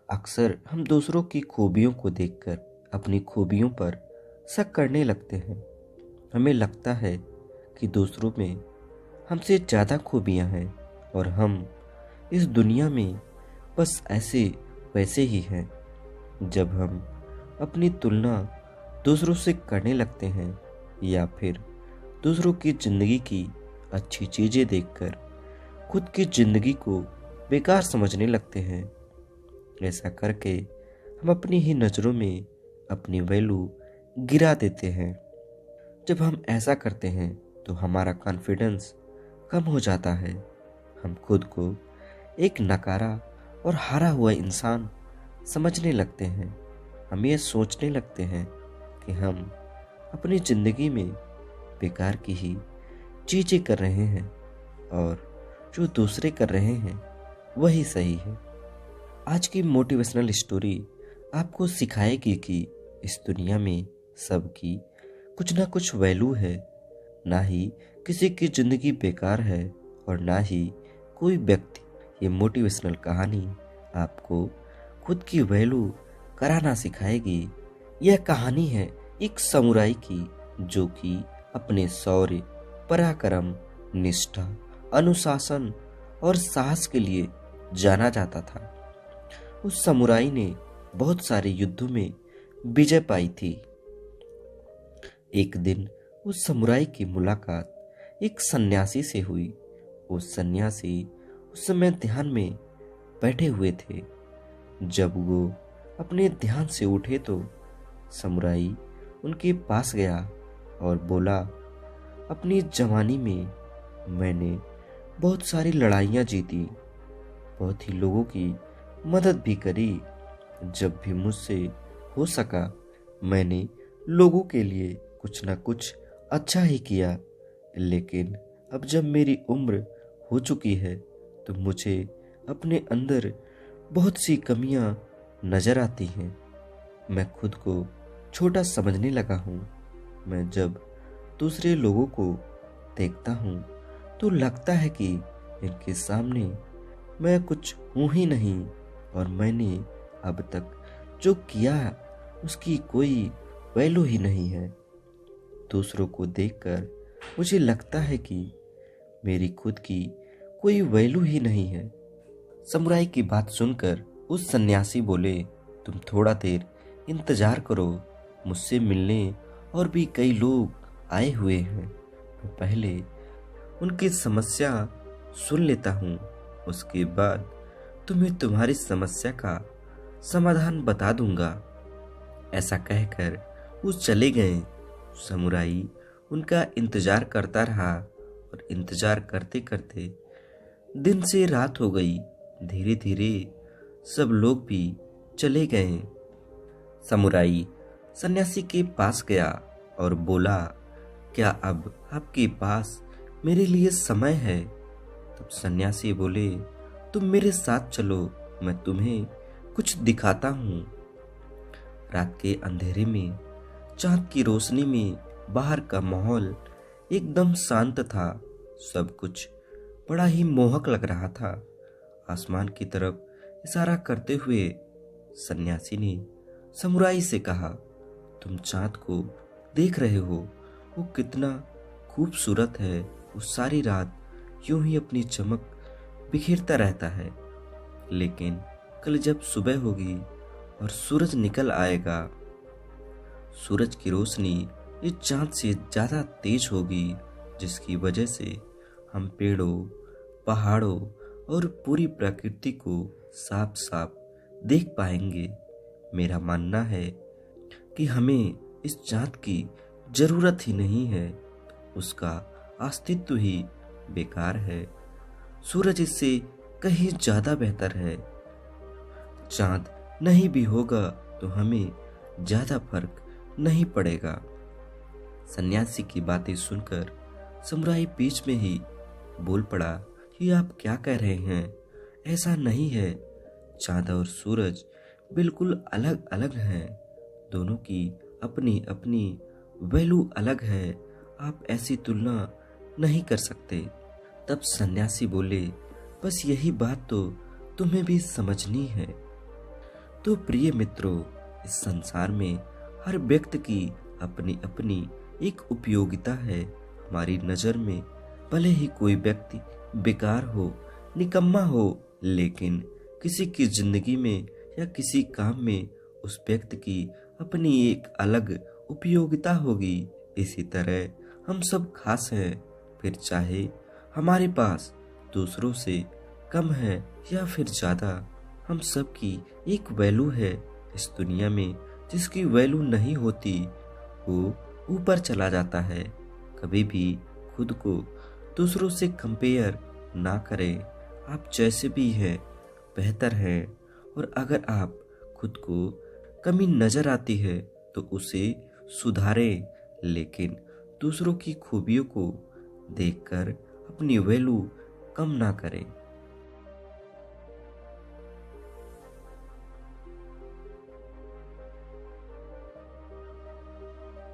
अक्सर हम दूसरों की खूबियों को देखकर अपनी खूबियों पर शक करने लगते हैं। हमें लगता है कि दूसरों में हमसे ज़्यादा खूबियाँ हैं और हम इस दुनिया में बस ऐसे वैसे ही हैं। जब हम अपनी तुलना दूसरों से करने लगते हैं या फिर दूसरों की ज़िंदगी की अच्छी चीज़ें देखकर खुद की ज़िंदगी को बेकार समझने लगते हैं, ऐसा करके हम अपनी ही नज़रों में अपनी वैल्यू गिरा देते हैं। जब हम ऐसा करते हैं तो हमारा कॉन्फिडेंस कम हो जाता है। हम खुद को एक नकारा और हारा हुआ इंसान समझने लगते हैं। हम ये सोचने लगते हैं कि हम अपनी ज़िंदगी में बेकार की ही चीज़ें कर रहे हैं और जो दूसरे कर रहे हैं वही सही है। आज की मोटिवेशनल स्टोरी आपको सिखाएगी कि इस दुनिया में सबकी कुछ ना कुछ वैल्यू है। ना ही किसी की ज़िंदगी बेकार है और ना ही कोई व्यक्ति। ये मोटिवेशनल कहानी आपको खुद की वैल्यू कराना सिखाएगी। यह कहानी है एक समुराई की जो कि अपने शौर्य, पराक्रम, निष्ठा, अनुशासन और साहस के लिए जाना जाता था। उस समुराई ने बहुत सारे युद्धों में विजय पाई थी। एक दिन उस समुराई की मुलाकात एक सन्यासी से हुई। वो सन्यासी उस समय ध्यान में बैठे हुए थे। जब वो अपने ध्यान से उठे तो समुराई उनके पास गया और बोला, अपनी जवानी में मैंने बहुत सारी लड़ाइयाँ जीती, बहुत ही लोगों की मदद भी करी। जब भी मुझसे हो सका मैंने लोगों के लिए कुछ ना कुछ अच्छा ही किया। लेकिन अब जब मेरी उम्र हो चुकी है तो मुझे अपने अंदर बहुत सी कमियां नजर आती हैं। मैं खुद को छोटा समझने लगा हूँ। मैं जब दूसरे लोगों को देखता हूँ तो लगता है कि इनके सामने मैं कुछ हूँ ही नहीं और मैंने अब तक जो किया उसकी कोई वैल्यू ही नहीं है। दूसरों को देखकर मुझे लगता है कि मेरी खुद की कोई वैल्यू ही नहीं है। समुराई की बात सुनकर उस सन्यासी बोले, तुम थोड़ा देर इंतजार करो, मुझसे मिलने और भी कई लोग आए हुए हैं। मैं पहले उनकी समस्या सुन लेता हूँ, उसके बाद तुम्हें तुम्हारी समस्या का समाधान बता दूंगा। ऐसा कहकर वो चले गए। समुराई उनका इंतजार करता रहा और इंतजार करते करते दिन से रात हो गई। धीरे धीरे सब लोग भी चले गए। समुराई सन्यासी के पास गया और बोला, क्या अब आपके पास मेरे लिए समय है? तब सन्यासी बोले, तुम मेरे साथ चलो, मैं तुम्हें कुछ दिखाता हूँ। रात के अंधेरे में चांद की रोशनी में बाहर का माहौल एकदम शांत था। सब कुछ बड़ा ही मोहक लग रहा था। आसमान की तरफ इशारा करते हुए सन्यासी ने समुराई से कहा, तुम चांद को देख रहे हो, वो कितना खूबसूरत है। वो सारी रात यूं ही अपनी चमक बिखेरता रहता है, लेकिन कल जब सुबह होगी और सूरज निकल आएगा, सूरज की रोशनी इस चांद से ज़्यादा तेज होगी, जिसकी वजह से हम पेड़ों, पहाड़ों और पूरी प्रकृति को साफ साफ देख पाएंगे। मेरा मानना है कि हमें इस चांद की ज़रूरत ही नहीं है, उसका अस्तित्व ही बेकार है। सूरज इससे कहीं ज़्यादा बेहतर है। चांद नहीं भी होगा तो हमें ज़्यादा फर्क नहीं पड़ेगा। सन्यासी की बातें सुनकर समुराई बीच में ही बोल पड़ा कि आप क्या कह रहे हैं? ऐसा नहीं है। चांद और सूरज बिल्कुल अलग अलग हैं। दोनों की अपनी अपनी वैल्यू अलग है। आप ऐसी तुलना नहीं कर सकते। तब सन्यासी बोले, बस यही बात तो तुम्हें भी समझनी है। तो प्रिय मित्रों, इस संसार में हर व्यक्ति की अपनी अपनी एक उपयोगिता है। हमारी नज़र में भले ही कोई व्यक्ति बेकार हो, निकम्मा हो, लेकिन किसी की जिंदगी में या किसी काम में उस व्यक्ति की अपनी एक अलग उपयोगिता होगी। इसी तरह हम सब खास हैं, फिर चाहे हमारे पास दूसरों से कम है या फिर ज़्यादा, हम सब की एक वैल्यू है इस दुनिया में। जिसकी वैल्यू नहीं होती वो ऊपर चला जाता है। कभी भी खुद को दूसरों से कंपेयर ना करें। आप जैसे भी हैं बेहतर हैं, और अगर आप खुद को कमी नज़र आती है तो उसे सुधारें, लेकिन दूसरों की खूबियों को देखकर अपनी वैल्यू कम ना करें।